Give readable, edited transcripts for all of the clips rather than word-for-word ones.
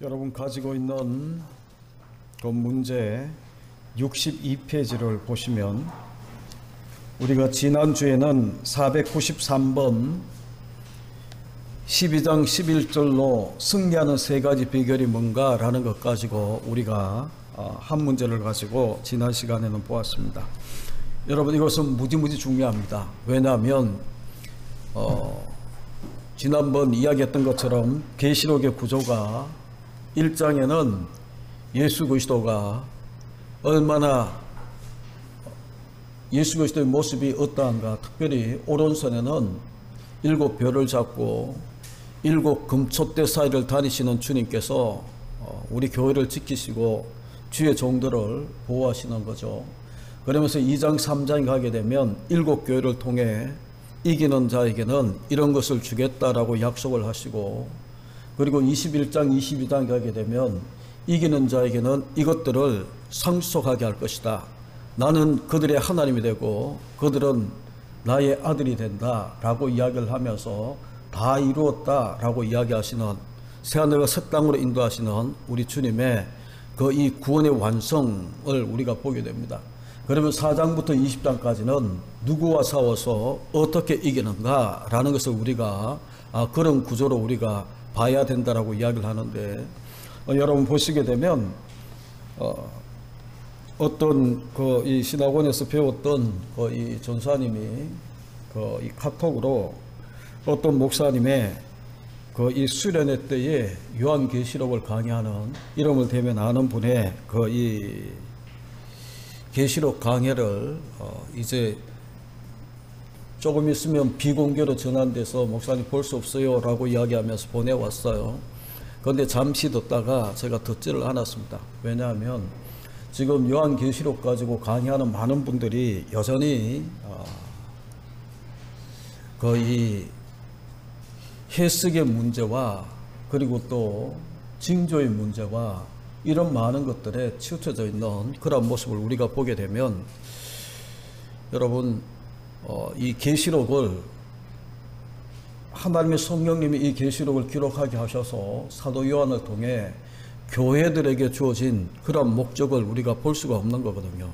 여러분 가지고 있는 그 문제 62페이지를 보시면 우리가 지난주에는 493번 12장 11절로 승리하는 세 가지 비결이 뭔가 라는 것 가지고 우리가 한 문제를 가지고 지난 시간에는 보았습니다. 여러분 이것은 무지무지 중요합니다. 왜냐하면 지난번 이야기했던 것처럼 계시록의 구조가 1장에는 예수 그리스도가 얼마나 예수 그리스도의 모습이 어떠한가, 특별히 오른손에는 7별을 잡고 7 금촛대 사이를 다니시는 주님께서 우리 교회를 지키시고 주의 종들을 보호하시는 거죠. 그러면서 2장 3장에 가게 되면 7 교회를 통해 이기는 자에게는 이런 것을 주겠다라고 약속을 하시고, 그리고 21장 22장 가게 되면 이기는 자에게는 이것들을 상속하게 할 것이다. 나는 그들의 하나님이 되고 그들은 나의 아들이 된다 라고 이야기를 하면서 다 이루었다 라고 이야기하시는, 새하늘과 새 땅으로 인도하시는 우리 주님의 그 이 구원의 완성을 우리가 보게 됩니다. 그러면 4장부터 20장까지는 누구와 싸워서 어떻게 이기는가 라는 것을 우리가 그런 구조로 우리가 봐야 된다라고 이야기를 하는데, 여러분 보시게 되면 어떤 이 신학원에서 배웠던 이 전사님이 이 카톡으로 어떤 목사님의 이 수련회 때에 요한계시록을 강의하는, 이름을 대면 아는 분의 이 계시록 강해를 이제 조금 있으면 비공개로 전환돼서 목사님 볼 수 없어요 라고 이야기하면서 보내왔어요. 그런데 잠시 듣다가 제가 듣지를 않았습니다. 왜냐하면 지금 요한계시록 가지고 강의하는 많은 분들이 여전히 거의 해석의 문제와 그리고 또 징조의 문제와 이런 많은 것들에 치우쳐져 있는 그런 모습을 우리가 보게 되면, 여러분 이 계시록을 하나님의 성령님이 이 계시록을 기록하게 하셔서 사도 요한을 통해 교회들에게 주어진 그런 목적을 우리가 볼 수가 없는 거거든요.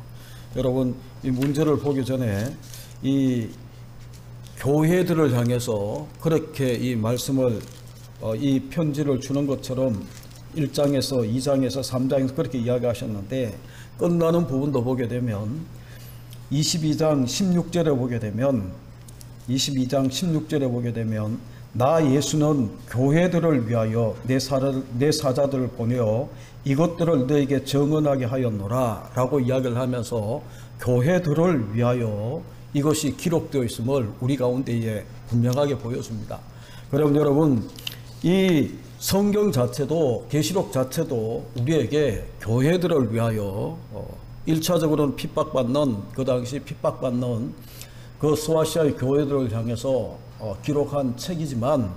여러분 이 문제를 보기 전에 이 교회들을 향해서 그렇게 이 말씀을 이 편지를 주는 것처럼 1장에서 2장에서 3장에서 그렇게 이야기하셨는데, 끝나는 부분도 보게 되면 22장 16절에 보게 되면 22장 16절에 보게 되면 나 예수는 교회들을 위하여 내 사자들을 보내어 이것들을 너에게 정언하게 하였노라 라고 이야기를 하면서 교회들을 위하여 이것이 기록되어 있음을 우리 가운데에 분명하게 보여줍니다. 그럼 여러분 이 성경 자체도, 계시록 자체도 우리에게 교회들을 위하여 1차적으로는 핍박받는, 그 당시 핍박받는 그 소아시아의 교회들을 향해서 기록한 책이지만,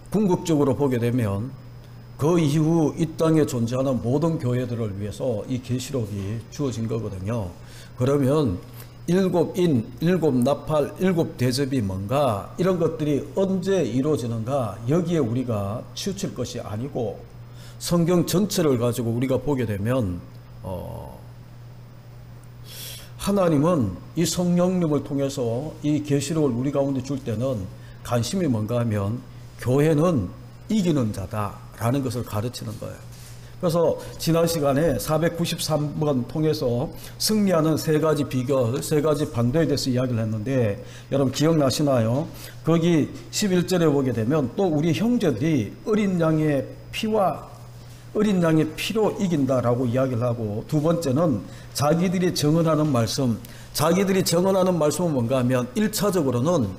궁극적으로 보게 되면 그 이후 이 땅에 존재하는 모든 교회들을 위해서 이 계시록이 주어진 거거든요. 그러면 7인, 7나팔, 7대접이 뭔가, 이런 것들이 언제 이루어지는가, 여기에 우리가 치우칠 것이 아니고 성경 전체를 가지고 우리가 보게 되면 하나님은 이 성령님을 통해서 이 계시록을 우리 가운데 줄 때는 관심이 뭔가 하면 교회는 이기는 자다라는 것을 가르치는 거예요. 그래서 지난 시간에 493번 통해서 승리하는 세 가지 비결, 세 가지 방도에 대해서 이야기를 했는데, 여러분 기억나시나요? 거기 11절에 보게 되면 또 우리 형제들이 어린 양의 피로 이긴다라고 이야기를 하고, 두 번째는 자기들이 정언하는 말씀, 자기들이 정언하는 말씀은 뭔가 하면 1차적으로는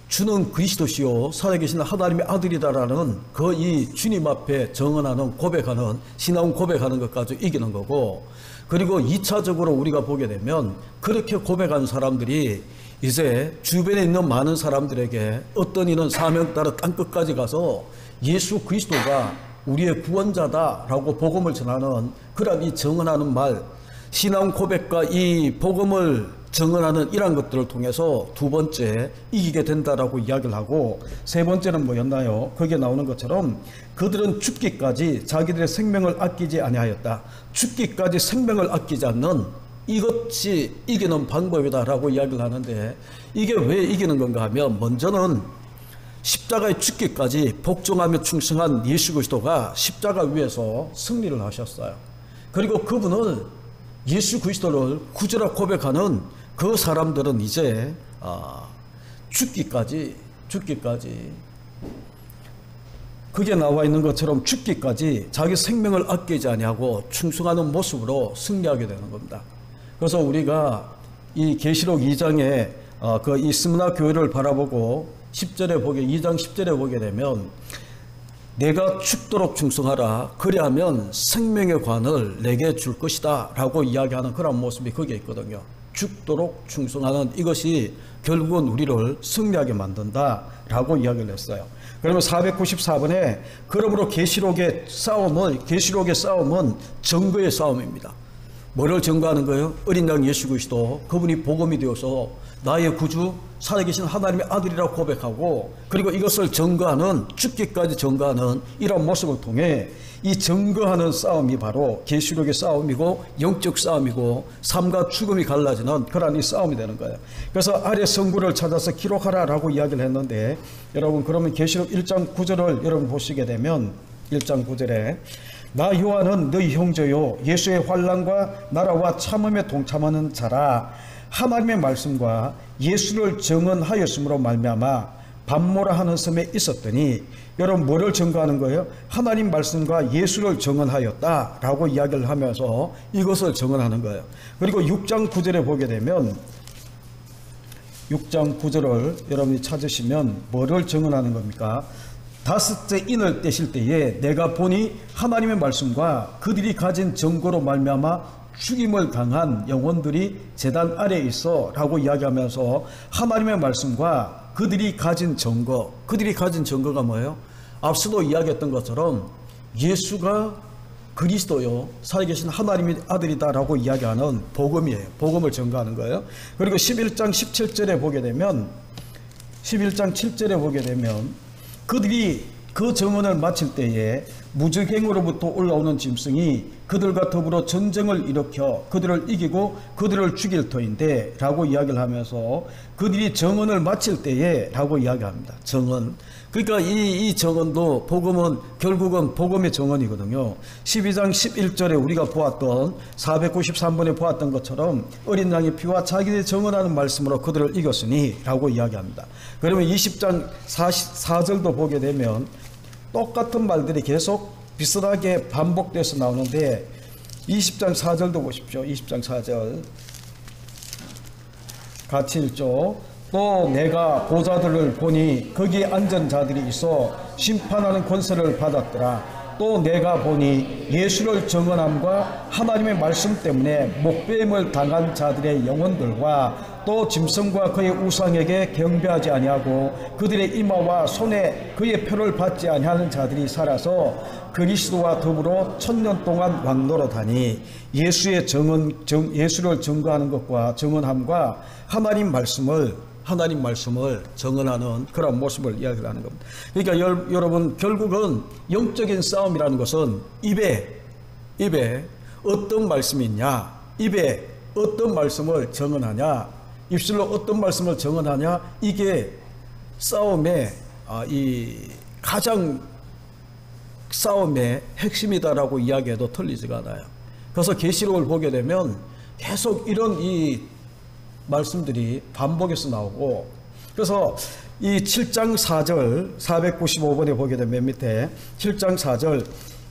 주는 그리스도시요 살아계신 하나님의 아들이다라는 그 이 주님 앞에 정언하는, 고백하는, 신앙 고백하는 것 가지고 이기는 거고, 그리고 2차적으로 우리가 보게 되면 그렇게 고백하는 사람들이 이제 주변에 있는 많은 사람들에게 어떤 이는 사명 따라 땅끝까지 가서 예수 그리스도가 우리의 구원자다라고 복음을 전하는 그런 이 정언하는 말, 신앙 고백과 이 복음을 정언하는 이러한 것들을 통해서 두 번째 이기게 된다라고 이야기를 하고, 세 번째는 뭐였나요? 거기에 나오는 것처럼 그들은 죽기까지 자기들의 생명을 아끼지 아니하였다. 죽기까지 생명을 아끼지 않는 이것이 이기는 방법이다라고 이야기를 하는데, 이게 왜 이기는 건가 하면, 먼저는 십자가에 죽기까지 복종하며 충성한 예수 그리스도가 십자가 위에서 승리를 하셨어요. 그리고 그분을, 예수 그리스도를 구주라 고백하는 그 사람들은 이제 죽기까지 그게 나와 있는 것처럼 죽기까지 자기 생명을 아끼지 아니하고 충성하는 모습으로 승리하게 되는 겁니다. 그래서 우리가 이 계시록 2장에 그 이 스무나 교회를 바라보고 10절에 보게, 2장 10절에 보게 되면, 내가 죽도록 충성하라, 그리하면 생명의 관을 내게 줄 것이다 라고 이야기하는 그런 모습이 거기에 있거든요. 죽도록 충성하는 이것이 결국은 우리를 승리하게 만든다 라고 이야기를 했어요. 그러면 494번에 그러므로 계시록의 싸움은 증거의 싸움입니다. 뭐를 증거하는 거예요? 어린 양 예수 그리스도, 그분이 복음이 되어서 나의 구주, 살아계신 하나님의 아들이라고 고백하고, 그리고 이것을 증거하는, 죽기까지 증거하는 이런 모습을 통해 이 증거하는 싸움이 바로 계시록의 싸움이고, 영적 싸움이고, 삶과 죽음이 갈라지는 그런 이 싸움이 되는 거예요. 그래서 아래 성구를 찾아서 기록하라라고 이야기를 했는데, 여러분 그러면 계시록 1장 9절을 여러분 보시게 되면, 1장 9절에 나 요한은 너희 형제요 예수의 환난과 나라와 참음에 동참하는 자라, 하나님의 말씀과 예수를 증언하였으므로 말미암아 반모라 하는 섬에 있었더니, 여러분 뭐를 증거하는 거예요? 하나님 말씀과 예수를 증언하였다 라고 이야기를 하면서 이것을 증언하는 거예요. 그리고 6장 9절에 보게 되면, 6장 9절을 여러분이 찾으시면 뭐를 증언하는 겁니까? 다섯째 인을 떼실 때에 내가 보니 하나님의 말씀과 그들이 가진 증거로 말미암아 죽임을 당한 영혼들이 제단 아래에 있어 라고 이야기하면서, 하나님의 말씀과 그들이 가진 증거가 뭐예요? 앞서도 이야기했던 것처럼 예수가 그리스도요 살아계신 하나님의 아들이다 라고 이야기하는 복음이에요. 복음을 증거하는 거예요. 그리고 11장 17절에 보게 되면, 11장 7절에 보게 되면 그들이 그 증언을 마칠 때에 무적행으로부터 올라오는 짐승이 그들과 더불어 전쟁을 일으켜 그들을 이기고 그들을 죽일 터인데 라고 이야기를 하면서, 그들이 정언을 마칠 때에 라고 이야기합니다. 정언. 그러니까 이 정언도, 복음은 결국은 복음의 정언이거든요. 12장 11절에 우리가 보았던, 493번에 보았던 것처럼 어린 양의 피와 자기들이 정언하는 말씀으로 그들을 이겼으니 라고 이야기합니다. 그러면 20장 44절도 보게 되면 똑같은 말들이 계속 비슷하게 반복돼서 나오는데, 20장 4절도 보십시오. 20장 4절 같이 읽죠. 또 내가 보좌들을 보니 거기에 앉은 자들이 있어 심판하는 권세를 받았더라. 또 내가 보니 예수를 증언함과 하나님의 말씀 때문에 목배임을 당한 자들의 영혼들과 또 짐승과 그의 우상에게 경배하지 아니하고 그들의 이마와 손에 그의 표를 받지 아니하는 자들이 살아서 그리스도와 더불어 1000년 동안 왕노릇하니, 예수의 예수를 증거하는 것과 증언함과 하나님 말씀을 증언하는 그런 모습을 이야기하는 겁니다. 그러니까 여러분 결국은 영적인 싸움이라는 것은 입에 어떤 말씀이 있냐, 입에 어떤 말씀을 증언하냐, 입술로 어떤 말씀을 증언하냐, 이게 싸움의 가장 싸움의 핵심이다라고 이야기해도 틀리지가 않아요. 그래서 계시록을 보게 되면 계속 이런 이 말씀들이 반복해서 나오고, 그래서 이 7장 4절 495번에 보게 되면 밑에 7장 4절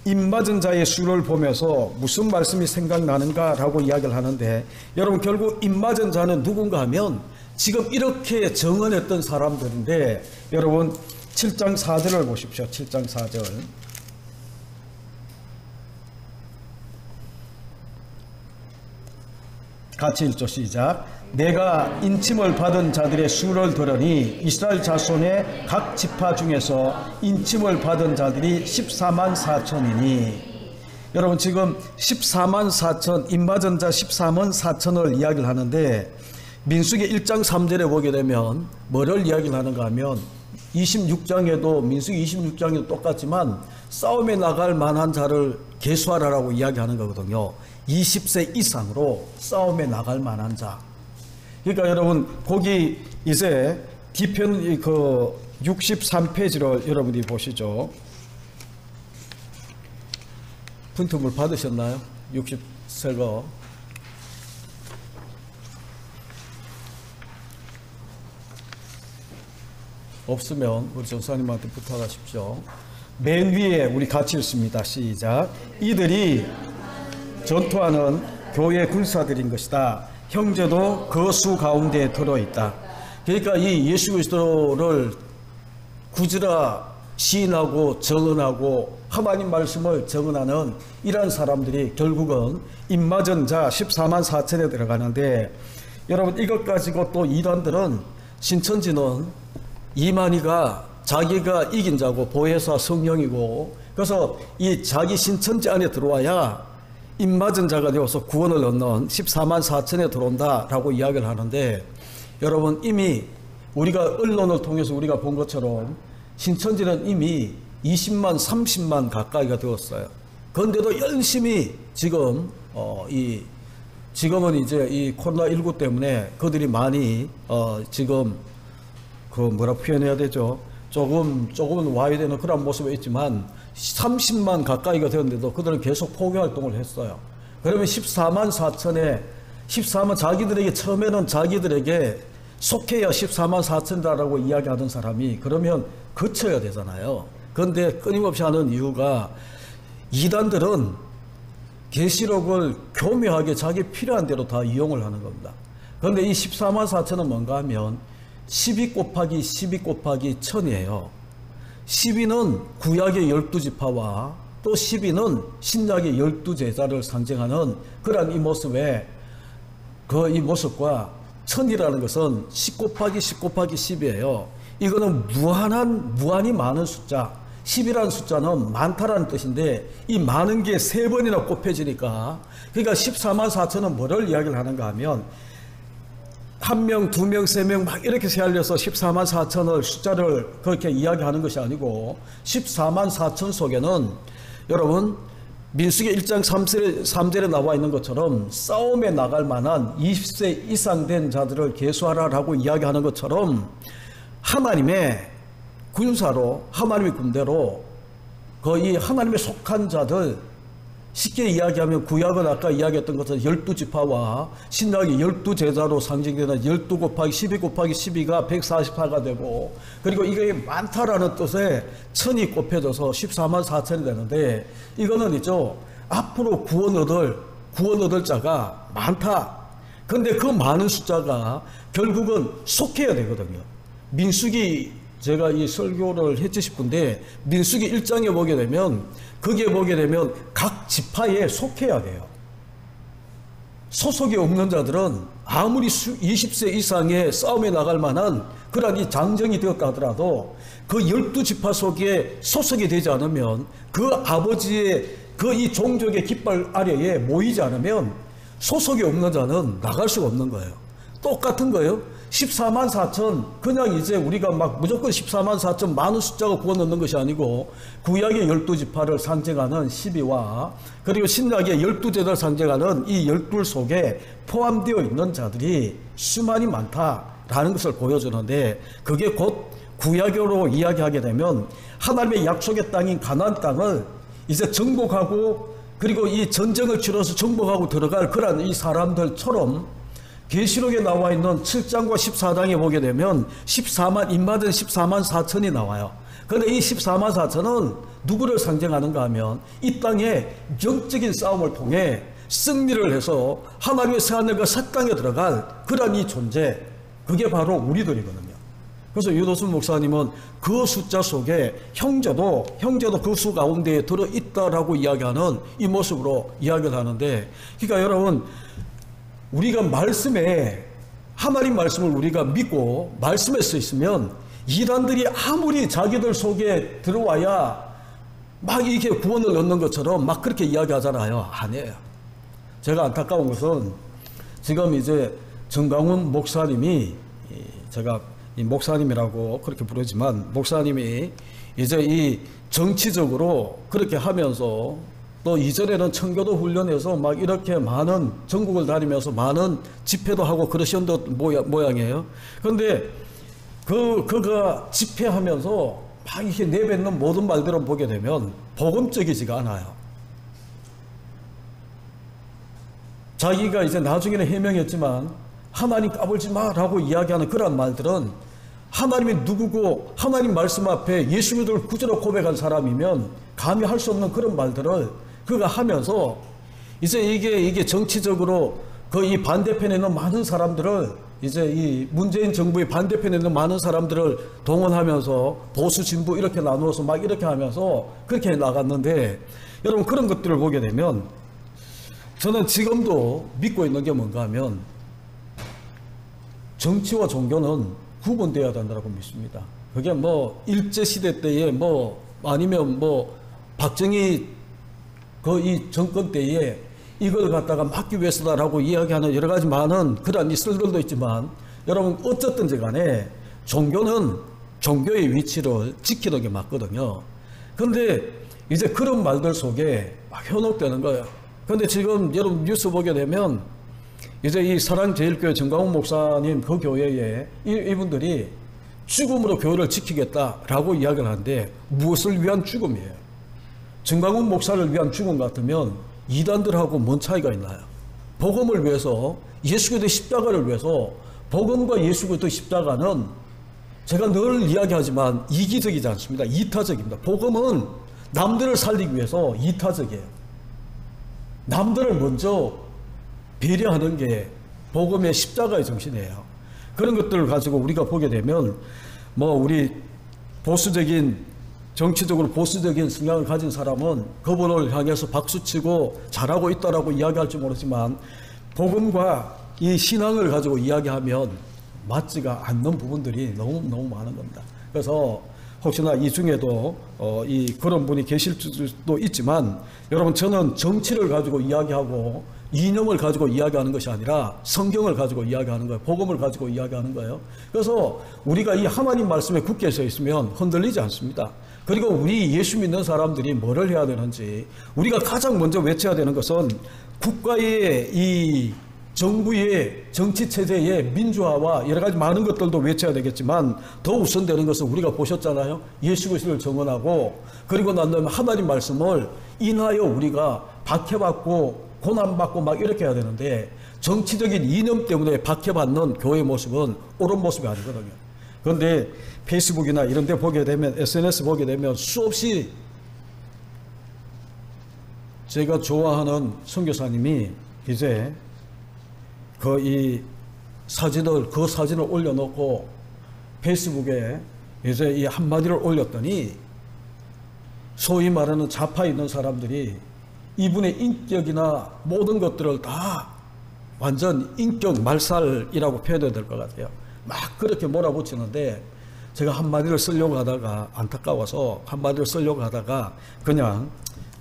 입맞은 자의 수를 보면서 무슨 말씀이 생각나는가 라고 이야기를 하는데, 여러분 결국 입맞은 자는 누군가 하면 지금 이렇게 정언했던 사람들인데, 여러분 7장 4절을 보십시오. 7장 4절 같이 읽죠. 시작. 내가 인침을 받은 자들의 수를 들으니 이스라엘 자손의 각 지파 중에서 인침을 받은 자들이 14만 4천이니, 여러분 지금 14만 4천, 입맞은 자 14만 4천을 이야기를 하는데, 민수기 1장 3절에 보게 되면 뭐를 이야기를 하는가 하면 26장에도 민수기 26장에도 똑같지만 싸움에 나갈 만한 자를 계수하라라고 이야기하는 거거든요. 20세 이상으로 싸움에 나갈 만한 자. 그러니까 여러분 거기 이제 뒤편 그 63페이지를 여러분이 보시죠. 푼트물 받으셨나요? 60새 거. 없으면 우리 전사님한테 부탁하십시오. 맨 위에 우리 같이 읽습니다. 시작. 이들이 전투하는 교회 군사들인 것이다. 형제도 그 수 가운데에 들어있다. 그러니까 이 예수 그리스도를 구지라 시인하고 정언하고 하나님 말씀을 정언하는 이러한 사람들이 결국은 입맞은 자 14만 4천에 들어가는데, 여러분 이것 가지고 또 이단들은 신천지는 이만희가 자기가 이긴 자고 보혜사 성령이고, 그래서 이 자기 신천지 안에 들어와야 입맞은 자가 되어서 구원을 얻는 14만 4천에 들어온다라고 이야기를 하는데, 여러분 이미 우리가 언론을 통해서 우리가 본 것처럼 신천지는 이미 20만 30만 가까이가 되었어요. 그런데도 열심히 지금 지금은 이제 이 코로나19 때문에 그들이 많이 지금 그 뭐라 표현해야 되죠? 조금은 와야 되는 그런 모습이 있지만 30만 가까이가 되었는데도 그들은 계속 포교 활동을 했어요. 그러면 14만 4천에 14만 자기들에게 처음에는 자기들에게 속해야 14만 4천이라고 이야기하던 사람이 그러면 거쳐야 되잖아요. 그런데 끊임없이 하는 이유가 이단들은 계시록을 교묘하게 자기 필요한 대로 다 이용을 하는 겁니다. 그런데 이 14만 4천은 뭔가 하면 12 곱하기 12 곱하기 1000이에요. 12는 구약의 12지파와 또 12는 신약의 12제자를 상징하는 그런 이 모습에 이 모습과 1000이라는 것은 10 곱하기 10 곱하기 10이에요. 이거는 무한히 많은 숫자, 10이라는 숫자는 많다라는 뜻인데 이 많은 게 3번이나 곱해지니까, 그러니까 14만 4천은 뭐를 이야기를 하는가 하면 1명, 2명, 3명 막 이렇게 세알려서 14만 4천을 숫자를 그렇게 이야기하는 것이 아니고 14만 4천 속에는 여러분 민수기 1장 3절에 나와 있는 것처럼 싸움에 나갈 만한 20세 이상 된 자들을 계수하라라고 이야기하는 것처럼 하나님의 군사로 하나님의 군대로 거의 하나님에 속한 자들, 쉽게 이야기하면 구약은 아까 이야기했던 것처럼 12지파와 신약의 12제자로 상징되는 12 곱하기 12 곱하기 12가 144가 되고, 그리고 이게 많다라는 뜻에 1000이 곱해져서 14만 4천이 되는데, 이거는 있죠, 앞으로 구원 얻을 자가 많다. 그런데 그 많은 숫자가 결국은 속해야 되거든요. 민수기, 제가 이 설교를 했지 싶은데 민수기 1장에 보게 되면 거기에 보게 되면 각 지파에 속해야 돼요. 소속이 없는 자들은 아무리 20세 이상의 싸움에 나갈 만한 그런 이 장정이 되었다 하더라도 그 12지파 속에 소속이 되지 않으면, 그 아버지의 그 이 종족의 깃발 아래에 모이지 않으면 소속이 없는 자는 나갈 수가 없는 거예요. 똑같은 거예요. 14만 4천, 그냥 이제 우리가 막 무조건 14만 4천 많은 숫자가 구원 얻는 것이 아니고 구약의 12지파를 상징하는 12와 그리고 신약의 12제자를 상징하는 이 12 속에 포함되어 있는 자들이 수많이 많다라는 것을 보여주는데, 그게 곧 구약으로 이야기하게 되면 하나님의 약속의 땅인 가나안 땅을 이제 정복하고, 그리고 이 전쟁을 치러서 정복하고 들어갈 그런 이 사람들처럼 계시록에 나와 있는 7장과 14장에 보게 되면 입맞은 14만 4천이 나와요. 그런데 이 14만 4천은 누구를 상징하는가 하면 이 땅에 영적인 싸움을 통해 승리를 해서 하나님의 새하늘과 새 땅에 들어갈 그런 이 존재, 그게 바로 우리들이거든요. 그래서 유도순 목사님은 그 숫자 속에 형제도 그 수 가운데에 들어있다라고 이야기하는 이 모습으로 이야기를 하는데, 그러니까 여러분 우리가 말씀에, 하나님 말씀을 우리가 믿고 말씀에 써 있으면 이단들이 아무리 자기들 속에 들어와야 막 이렇게 구원을 얻는 것처럼 막 그렇게 이야기하잖아요. 아니에요. 제가 안타까운 것은 지금 이제 정강훈 목사님이, 제가 이 목사님이라고 그렇게 부르지만, 목사님이 이제 이 정치적으로 그렇게 하면서 또 이전에는 청교도 훈련해서 막 이렇게 많은 전국을 다니면서 많은 집회도 하고 그러셨던 모양이에요. 그런데 그가 집회하면서 막 이렇게 내뱉는 모든 말들을 보게 되면 복음적이지가 않아요. 자기가 이제 나중에는 해명했지만 하나님 까불지 마라고 이야기하는 그런 말들은 하나님이 누구고 하나님 말씀 앞에 예수 믿음을 구주로 고백한 사람이면 감히 할 수 없는 그런 말들을 그가 하면서 이제 이게 정치적으로 그 이 반대편에 있는 많은 사람들을, 이제 이 문재인 정부의 반대편에 있는 많은 사람들을 동원하면서 보수 진보 이렇게 나누어서 막 이렇게 하면서 그렇게 나갔는데, 여러분 그런 것들을 보게 되면 저는 지금도 믿고 있는 게 뭔가 하면 정치와 종교는 구분되어야 된다고 믿습니다. 그게 뭐 일제시대 때에 뭐 아니면 뭐 박정희 그 이 정권 때에 이걸 갖다가 막기 위해서다라고 이야기하는 여러 가지 많은 그런 이설들도 있지만, 여러분 어쨌든지 간에 종교는 종교의 위치를 지키는 게 맞거든요. 그런데 이제 그런 말들 속에 막 현혹되는 거예요. 그런데 지금 여러분 뉴스 보게 되면 이제 이 사랑제일교회 정강훈 목사님 그 교회에 이분들이 죽음으로 교회를 지키겠다라고 이야기를 하는데, 무엇을 위한 죽음이에요? 정강훈 목사를 위한 죽음 같으면 이단들하고 뭔 차이가 있나요? 복음을 위해서, 예수 그리스도의 십자가를 위해서, 복음과 예수 그리스도의 십자가는 제가 늘 이야기하지만 이기적이지 않습니다. 이타적입니다. 복음은 남들을 살리기 위해서 이타적이에요. 남들을 먼저 배려하는 게 복음의 십자가의 정신이에요. 그런 것들을 가지고 우리가 보게 되면 뭐 우리 보수적인, 정치적으로 보수적인 성향을 가진 사람은 그분을 향해서 박수치고 잘하고 있다라고 이야기할지 모르지만, 복음과 이 신앙을 가지고 이야기하면 맞지가 않는 부분들이 너무 많은 겁니다. 그래서 혹시나 이 중에도 그런 분이 계실 수도 있지만, 여러분 저는 정치를 가지고 이야기하고 이념을 가지고 이야기하는 것이 아니라 성경을 가지고 이야기하는 거예요. 복음을 가지고 이야기하는 거예요. 그래서 우리가 이 하나님 말씀에 굳게 서 있으면 흔들리지 않습니다. 그리고 우리 예수 믿는 사람들이 뭐를 해야 되는지, 우리가 가장 먼저 외쳐야 되는 것은 국가의 이 정부의 정치체제의 민주화와 여러 가지 많은 것들도 외쳐야 되겠지만, 더 우선되는 것은 우리가 보셨잖아요. 예수 그리스도를 정언하고, 그리고 난 다음에 하나님 말씀을 인하여 우리가 박해받고 고난받고 막 이렇게 해야 되는데, 정치적인 이념 때문에 박해받는 교회의 모습은 옳은 모습이 아니거든요. 그런데 페이스북이나 이런 데 보게 되면, SNS 보게 되면 수없이 제가 좋아하는 선교사님이 이제 그 사진을 올려놓고 페이스북에 이제 이 한마디를 올렸더니, 소위 말하는 좌파에 있는 사람들이 이분의 인격이나 모든 것들을 다 완전 인격 말살이라고 표현해야 될 것 같아요. 막 그렇게 몰아붙이는데, 제가 한마디를 쓰려고 하다가, 안타까워서 한마디를 쓰려고 하다가 그냥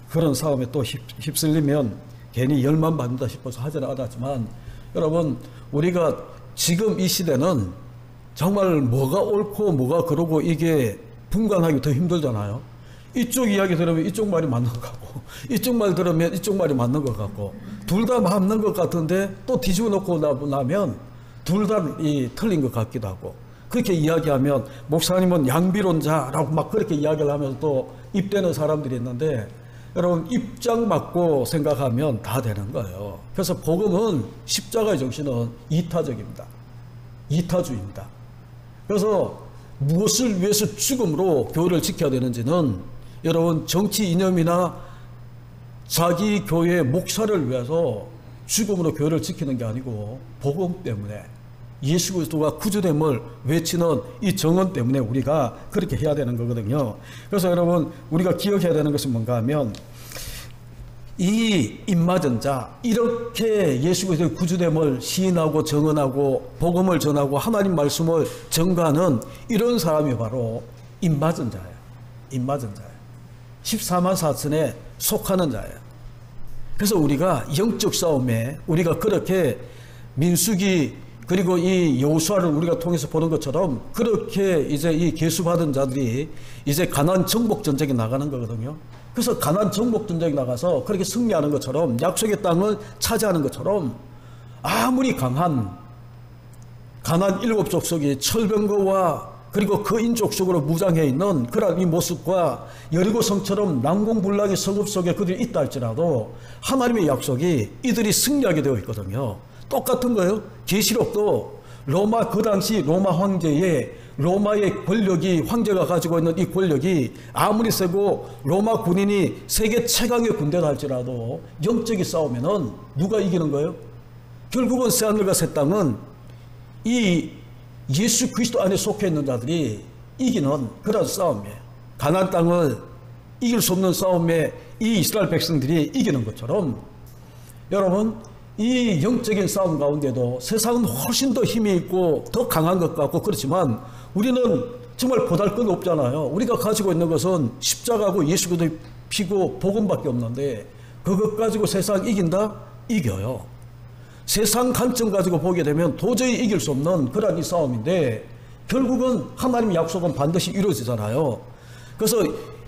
그런 싸움에 또 휩쓸리면 괜히 열만 받는다 싶어서 하지는 않았지만, 여러분 우리가 지금 이 시대는 정말 뭐가 옳고 뭐가 그러고 이게 분간하기 더 힘들잖아요. 이쪽 이야기 들으면 이쪽 말이 맞는 것 같고, 이쪽 말 들으면 이쪽 말이 맞는 것 같고, 둘 다 맞는 것 같은데 또 뒤집어 놓고 나면 둘 다 틀린 것 같기도 하고, 그렇게 이야기하면 목사님은 양비론자라고 막 그렇게 이야기를 하면서 또 입대는 사람들이 있는데, 여러분 입장 맞고 생각하면 다 되는 거예요. 그래서 복음은, 십자가의 정신은 이타적입니다. 이타주의입니다. 그래서 무엇을 위해서 죽음으로 교회를 지켜야 되는지는, 여러분 정치 이념이나 자기 교회 목사를 위해서 죽음으로 교회를 지키는 게 아니고, 복음 때문에 예수 그리스도가 구주됨을 외치는 이 정언 때문에 우리가 그렇게 해야 되는 거거든요. 그래서 여러분 우리가 기억해야 되는 것은 뭔가 하면, 이 입맞은 자, 이렇게 예수 그리스도의 구주됨을 시인하고 정언하고 복음을 전하고 하나님 말씀을 전가하는 이런 사람이 바로 입맞은 자예요. 입맞은 자예요. 14만 4천에 속하는 자예요. 그래서 우리가 영적 싸움에, 우리가 그렇게 민수기 그리고 이 여호수아를 우리가 통해서 보는 것처럼 그렇게 이제 이 계수받은 자들이 이제 가나안 정복 전쟁에 나가는 거거든요. 그래서 가나안 정복 전쟁에 나가서 그렇게 승리하는 것처럼 약속의 땅을 차지하는 것처럼 아무리 강한 가나안 7족속이 철병거와 그리고 그 인족속으로 무장해 있는 그런 이 모습과 여리고 성처럼 난공불락의 성읍 속에 그들이 있다 할지라도 하나님의 약속이 이들이 승리하게 되어 있거든요. 똑같은 거예요. 계시록도 로마, 그 당시 로마 황제의 로마의 권력이, 황제가 가지고 있는 이 권력이 아무리 세고 로마 군인이 세계 최강의 군대다 할지라도 영적인 싸우면은 누가 이기는 거예요? 결국은 새하늘과 새 땅은 이 예수 그리스도 안에 속해 있는 자들이 이기는 그런 싸움이에요. 가나안 땅을 이길 수 없는 싸움에 이 이스라엘 백성들이 이기는 것처럼 여러분, 이 영적인 싸움 가운데도 세상은 훨씬 더 힘이 있고 더 강한 것 같고 그렇지만 우리는 정말 보잘것 없잖아요. 우리가 가지고 있는 것은 십자가고 예수 그리스도의 피고 복음밖에 없는데 그것 가지고 세상 이긴다? 이겨요. 세상 관점 가지고 보게 되면 도저히 이길 수 없는 그런 이 싸움인데 결국은 하나님의 약속은 반드시 이루어지잖아요. 그래서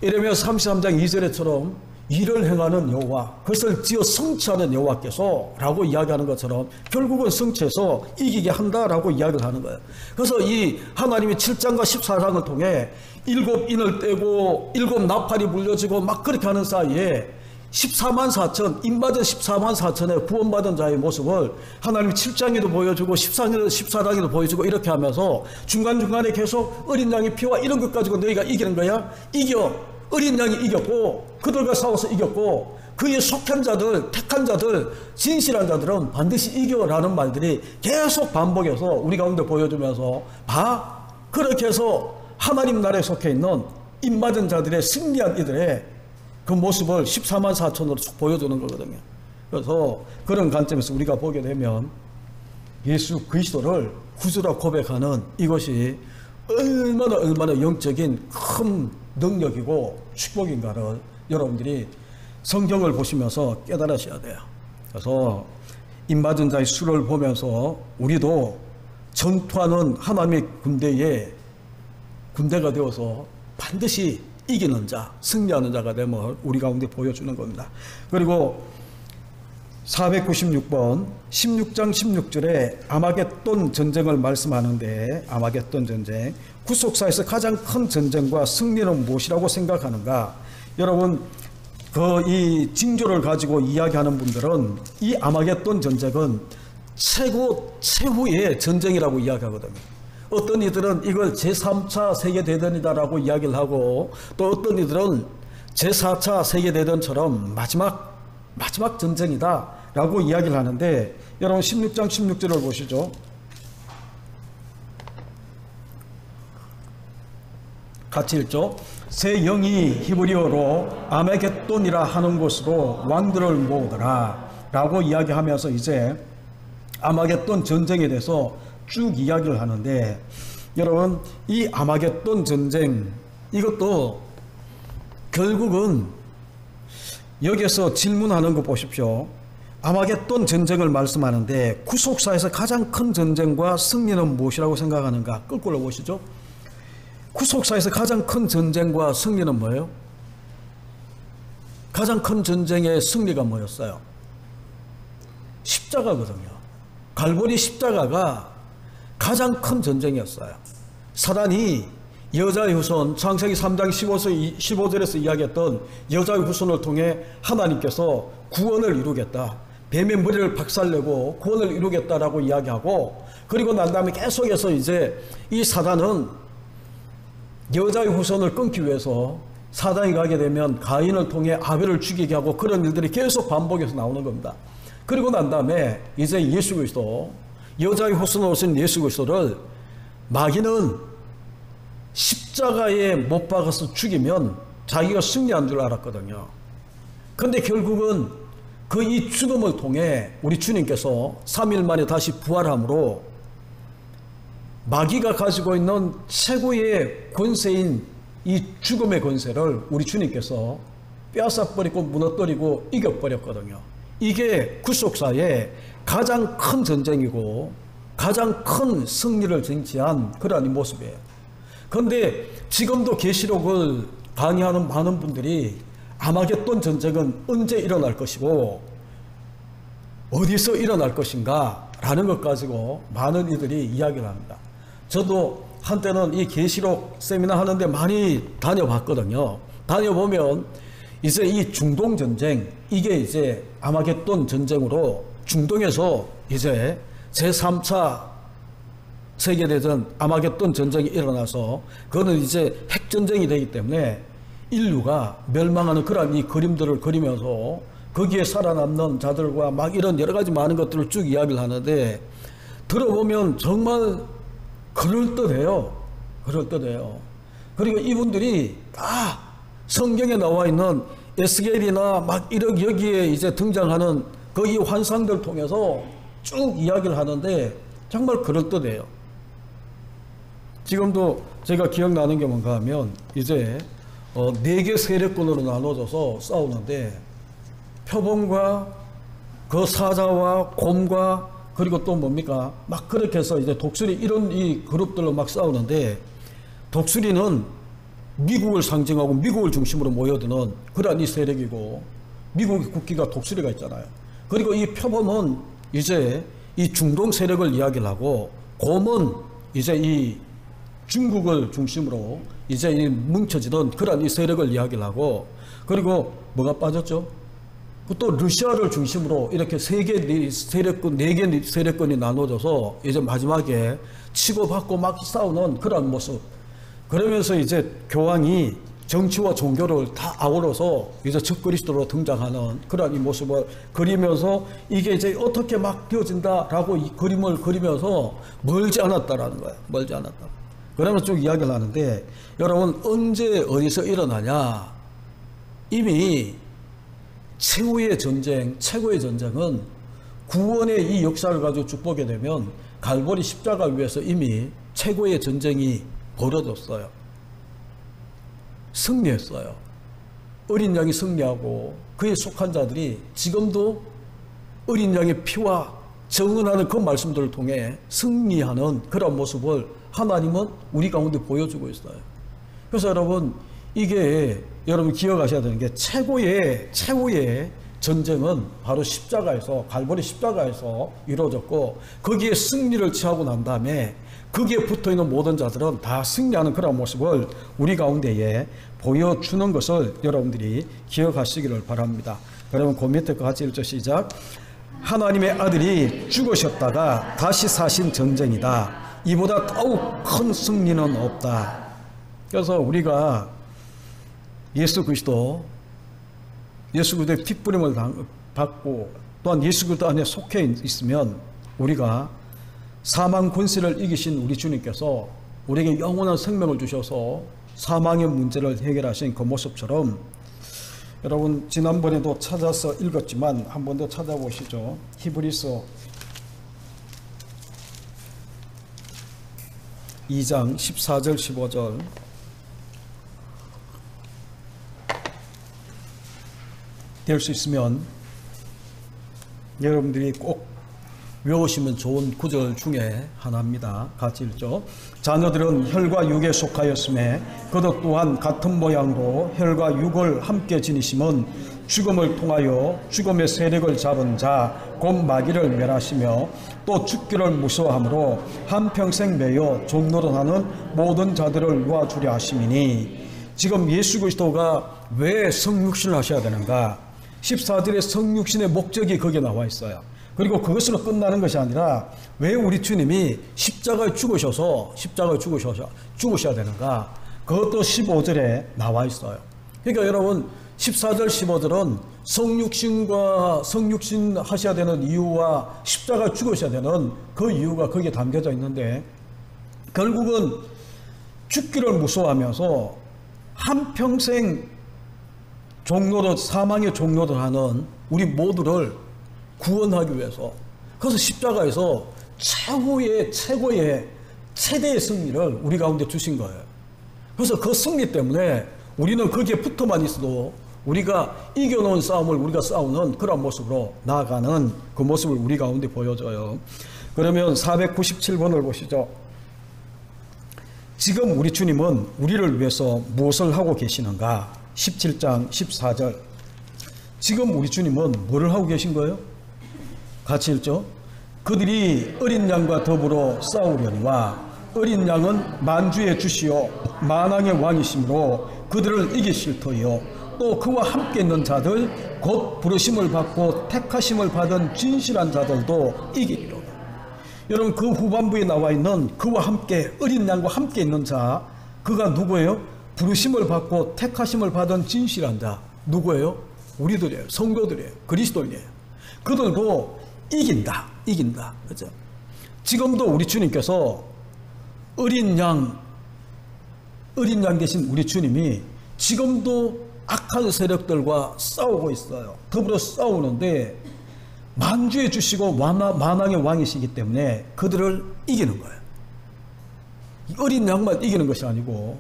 예레미야 33장 2절에처럼 일을 행하는 여호와, 그것을 지어 성취하는 여호와께서 라고 이야기하는 것처럼 결국은 성취해서 이기게 한다라고 이야기를 하는 거예요. 그래서 이 하나님이 7장과 14장을 통해 7인을 떼고 7 나팔이 불려지고 막 그렇게 하는 사이에 14만 4천, 인받은 14만 4천의 구원받은 자의 모습을 하나님이 7장에도 보여주고 14장에도 보여주고 이렇게 하면서 중간중간에 계속 어린 양의 피와 이런 것 가지고 너희가 이기는 거야? 이겨. 어린 양이 이겼고 그들과 싸워서 이겼고 그의 속한 자들, 택한 자들, 진실한 자들은 반드시 이겨라는 말들이 계속 반복해서 우리 가운데 보여주면서 봐, 그렇게 해서 하나님 나라에 속해 있는 인받은 자들의 승리한 이들의 그 모습을 14만 4천으로 쭉 보여주는 거거든요. 그래서 그런 관점에서 우리가 보게 되면 예수 그리스도를 구주라 고백하는 이것이 얼마나 영적인 큰 능력이고 축복인가를 여러분들이 성경을 보시면서 깨달으셔야 돼요. 그래서 인받은 자의 수를 보면서 우리도 전투하는 하나님의 군대가 되어서 반드시 이기는 자, 승리하는 자가 됨을 우리 가운데 보여주는 겁니다. 그리고 496번 16장 16절에 아마겟돈 전쟁을 말씀하는데 아마겟돈 전쟁, 구속사에서 가장 큰 전쟁과 승리는 무엇이라고 생각하는가? 여러분, 이 징조를 가지고 이야기하는 분들은 이 아마겟돈 전쟁은 최후의 전쟁이라고 이야기하거든요. 어떤 이들은 이걸 제3차 세계대전이다라고 이야기를 하고 또 어떤 이들은 제4차 세계대전처럼 마지막 전쟁이다라고 이야기를 하는데 여러분 16장 16절을 보시죠. 같이 읽죠. 새 영이 히브리어로 아메겟돈이라 하는 곳으로 왕들을 모으더라 라고 이야기하면서 이제 아마겟돈 전쟁에 대해서 쭉 이야기를 하는데 여러분, 이 아마겟돈 전쟁 이것도 결국은 여기서 질문하는 거 보십시오. 아마겟돈 전쟁을 말씀하는데 구속사에서 가장 큰 전쟁과 승리는 무엇이라고 생각하는가? 거꾸로 보시죠. 구속사에서 가장 큰 전쟁과 승리는 뭐예요? 가장 큰 전쟁의 승리가 뭐였어요? 십자가거든요. 갈보리 십자가가 가장 큰 전쟁이었어요. 사단이 여자의 후손, 창세기 3장 15절에서 이야기했던 여자의 후손을 통해 하나님께서 구원을 이루겠다, 뱀의 머리를 박살내고 구원을 이루겠다라고 이야기하고, 그리고 난 다음에 계속해서 이제 이 사단은 여자의 후손을 끊기 위해서 사단이 가게 되면 가인을 통해 아벨을 죽이게 하고 그런 일들이 계속 반복해서 나오는 겁니다. 그리고 난 다음에 이제 예수 그리스도, 여자의 후손으로 오신 예수 그리스도를 마귀는 십자가에 못 박아서 죽이면 자기가 승리한 줄 알았거든요. 그런데 결국은 그 이 죽음을 통해 우리 주님께서 3일 만에 다시 부활함으로 마귀가 가지고 있는 최고의 권세인 이 죽음의 권세를 우리 주님께서 빼앗아버리고 무너뜨리고 이겨버렸거든요. 이게 구속사의 가장 큰 전쟁이고 가장 큰 승리를 쟁취한 그러한 모습이에요. 그런데 지금도 계시록을 강의하는 많은 분들이 아마겟돈 전쟁은 언제 일어날 것이고 어디서 일어날 것인가 라는 것 가지고 많은 이들이 이야기를 합니다. 저도 한때는 이 계시록 세미나 하는데 많이 다녀봤거든요. 다녀보면 이제 이 중동 전쟁, 이게 이제 아마겟돈 전쟁으로 중동에서 이제 제3차 세계대전 아마겟돈 전쟁이 일어나서 그거는 이제 핵전쟁이 되기 때문에 인류가 멸망하는 그런 이 그림들을 그리면서 거기에 살아남는 자들과 막 이런 여러 가지 많은 것들을 쭉 이야기를 하는데 들어보면 정말 그럴듯해요. 그럴듯해요. 그리고 이분들이 다 성경에 나와 있는 에스겔이나 막 이런 여기에 이제 등장하는 그 이 환상들 통해서 쭉 이야기를 하는데 정말 그럴듯해요. 지금도 제가 기억나는 게 뭔가 하면 이제 4개 세력군으로 나눠져서 싸우는데 표범과 그 사자와 곰과 그리고 또 뭡니까 막 그렇게 해서 이제 독수리 이런 이 그룹들로 막 싸우는데 독수리는 미국을 상징하고 미국을 중심으로 모여드는 그러한 이 세력이고 미국의 국기가 독수리가 있잖아요. 그리고 이 표범은 이제 이 중동 세력을 이야기를 하고 곰은 이제 이 중국을 중심으로 이제 이 뭉쳐지던 그러한 이 세력을 이야기를 하고 그리고 뭐가 빠졌죠? 또 러시아를 중심으로 이렇게 3개 세력군, 4개 세력군이 나눠져서 이제 마지막에 치고받고 막 싸우는 그런 모습. 그러면서 이제 교황이 정치와 종교를 다 아우러서 이제 적그리스도로 등장하는 그런 이 모습을 그리면서 이게 이제 어떻게 막 되어진다라고 이 그림을 그리면서 멀지 않았다라는 거예요. 멀지 않았다. 그러면 쭉 이야기를 하는데 여러분 언제 어디서 일어나냐? 이미 최후의 전쟁, 최고의 전쟁은 구원의 이 역사를 가지고 쭉 보게 되면 갈보리 십자가 위에서 이미 최고의 전쟁이 벌어졌어요. 승리했어요. 어린 양이 승리하고 그에 속한 자들이 지금도 어린 양의 피와 정언하는 그 말씀들을 통해 승리하는 그런 모습을 하나님은 우리 가운데 보여주고 있어요. 그래서 여러분 이게 여러분 기억하셔야 되는 게 최고의 전쟁은 바로 십자가에서 갈보리 십자가에서 이루어졌고 거기에 승리를 취하고 난 다음에 거기에 붙어있는 모든 자들은 다 승리하는 그런 모습을 우리 가운데에 보여주는 것을 여러분들이 기억하시기를 바랍니다. 그러면 그 밑에 거 같이 읽죠. 시작. 하나님의 아들이 죽으셨다가 다시 사신 전쟁이다. 이보다 더욱 큰 승리는 없다. 그래서 우리가 예수 그리스도의 핏부림을 받고 또한 예수 그리스도 안에 속해 있으면 우리가 사망 권세를 이기신 우리 주님께서 우리에게 영원한 생명을 주셔서 사망의 문제를 해결하신 그 모습처럼 여러분 지난번에도 찾아서 읽었지만 한 번 더 찾아보시죠. 히브리서 2장 14절 15절 될 수 있으면 여러분들이 꼭 외우시면 좋은 구절 중에 하나입니다. 같이 읽죠. 자녀들은 혈과 육에 속하였음에 그도 또한 같은 모양으로 혈과 육을 함께 지니심은 죽음을 통하여 죽음의 세력을 잡은 자 곧 마귀를 멸하시며 또 죽기를 무서워하므로 한평생 매여 종노릇하는 모든 자들을 놓아주려 하심이니. 지금 예수 그리스도가 왜 성육신을 하셔야 되는가? 14절의 성육신의 목적이 거기에 나와 있어요. 그리고 그것으로 끝나는 것이 아니라 왜 우리 주님이 십자가에 죽으셔야 되는가? 그것도 15절에 나와 있어요. 그러니까 여러분 14절 15절은 성육신 하셔야 되는 이유와 십자가에 죽으셔야 되는 그 이유가 거기에 담겨져 있는데 결국은 죽기를 무서워하면서 한평생 사망의 종노릇 하는 우리 모두를 구원하기 위해서 그래서 십자가에서 최고의 최대의 승리를 우리 가운데 주신 거예요. 그래서 그 승리 때문에 우리는 거기에 붙어만 있어도 우리가 이겨놓은 싸움을 우리가 싸우는 그런 모습으로 나아가는 그 모습을 우리 가운데 보여줘요. 그러면 497번을 보시죠. 지금 우리 주님은 우리를 위해서 무엇을 하고 계시는가? 17장 14절. 지금 우리 주님은 뭐를 하고 계신 거예요? 같이 읽죠. 그들이 어린 양과 더불어 싸우려니와 어린 양은 만주의 주시요 만왕의 왕이시므로 그들을 이기실 터이요 또 그와 함께 있는 자들 곧 부르심을 받고 택하심을 받은 진실한 자들도 이기리로다. 여러분, 그 후반부에 나와 있는 그와 함께, 어린 양과 함께 있는 자, 그가 누구예요? 부르심을 받고 택하심을 받은 진실한 자. 누구예요? 우리들이에요. 성도들이에요. 그리스도인이에요. 그들도 이긴다. 그죠? 지금도 우리 주님께서 어린 양 대신 우리 주님이 지금도 악한 세력들과 싸우고 있어요. 더불어 싸우는데 만주에 주시고 만왕의 왕이시기 때문에 그들을 이기는 거예요. 어린 양만 이기는 것이 아니고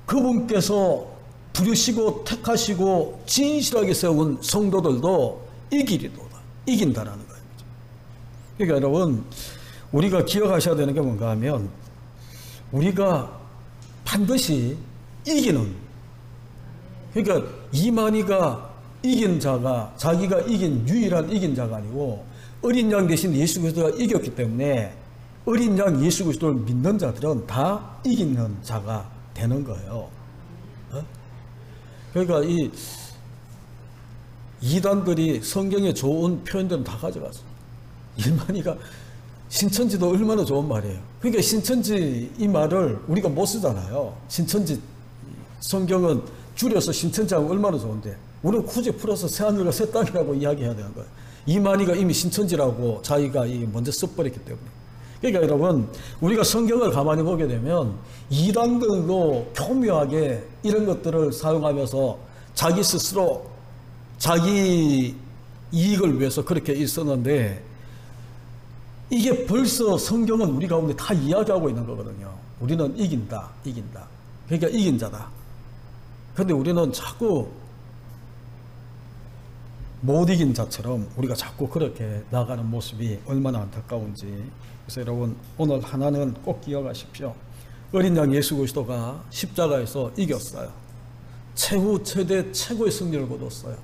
그분께서 부르시고 택하시고 진실하게 세운 성도들도 이긴다라는 거예요. 그러니까 여러분, 우리가 기억하셔야 되는 게 뭔가 하면 우리가 반드시 이기는, 그러니까 이만희가 이긴 자가, 자기가 이긴 유일한 이긴 자가 아니고 어린 양 대신 예수 그리스도가 이겼기 때문에 어린 양 예수 그리스도를 믿는 자들은 다 이기는 자가 되는 거예요. 그러니까 이 이단들이 성경에 좋은 표현들은 다 가져갔어요. 일만이가 신천지도 얼마나 좋은 말이에요. 그러니까 신천지 이 말을 우리가 못 쓰잖아요. 신천지 성경은 줄여서 신천지하고 얼마나 좋은데 우리는 굳이 풀어서 새하늘과 새 땅이라고 이야기해야 되는 거예요. 이만희가 이미 신천지라고 자기가 먼저 써버렸기 때문에. 그러니까 여러분, 우리가 성경을 가만히 보게 되면 이단들도 교묘하게 이런 것들을 사용하면서 자기 스스로 자기 이익을 위해서 그렇게 있었는데 이게 벌써 성경은 우리 가운데 다 이야기하고 있는 거거든요. 우리는 이긴다. 그러니까 이긴 자다. 근데 우리는 자꾸 못 이긴 자처럼 우리가 자꾸 그렇게 나가는 모습이 얼마나 안타까운지. 그래서 여러분, 오늘 하나는 꼭 기억하십시오. 어린 양 예수 그리스도가 십자가에서 이겼어요. 최대 최고의 승리를 거뒀어요.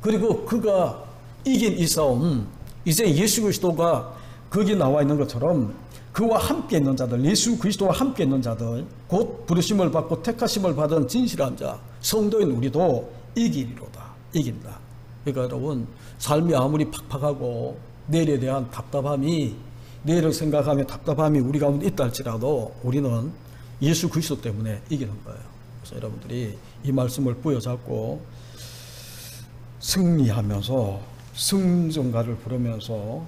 그리고 그가 이긴 이 싸움, 이제 예수 그리스도가 거기 나와 있는 것처럼 그와 함께 있는 자들, 예수 그리스도와 함께 있는 자들, 곧 부르심을 받고 택하심을 받은 진실한 자, 성도인 우리도 이기리로다. 이긴다. 그러니까 여러분, 삶이 아무리 팍팍하고 내일에 대한 답답함이, 내일을 생각하며 답답함이 우리 가운데 있다 할지라도 우리는 예수 그리스도 때문에 이기는 거예요. 그래서 여러분들이 이 말씀을 부여잡고 승리하면서 승전가를 부르면서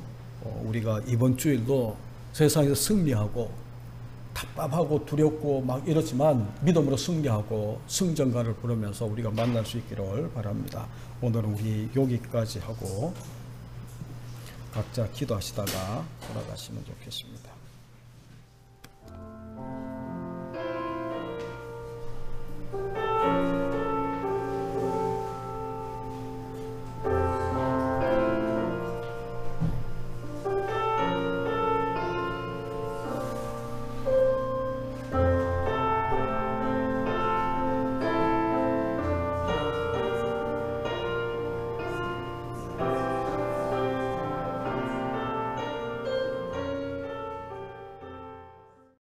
우리가 이번 주일도 세상에서 승리하고 답답하고 두렵고 막 이렇지만 믿음으로 승리하고 승전가를 부르면서 우리가 만날 수 있기를 바랍니다. 오늘은 우리 여기까지 하고 각자 기도하시다가 돌아가시면 좋겠습니다.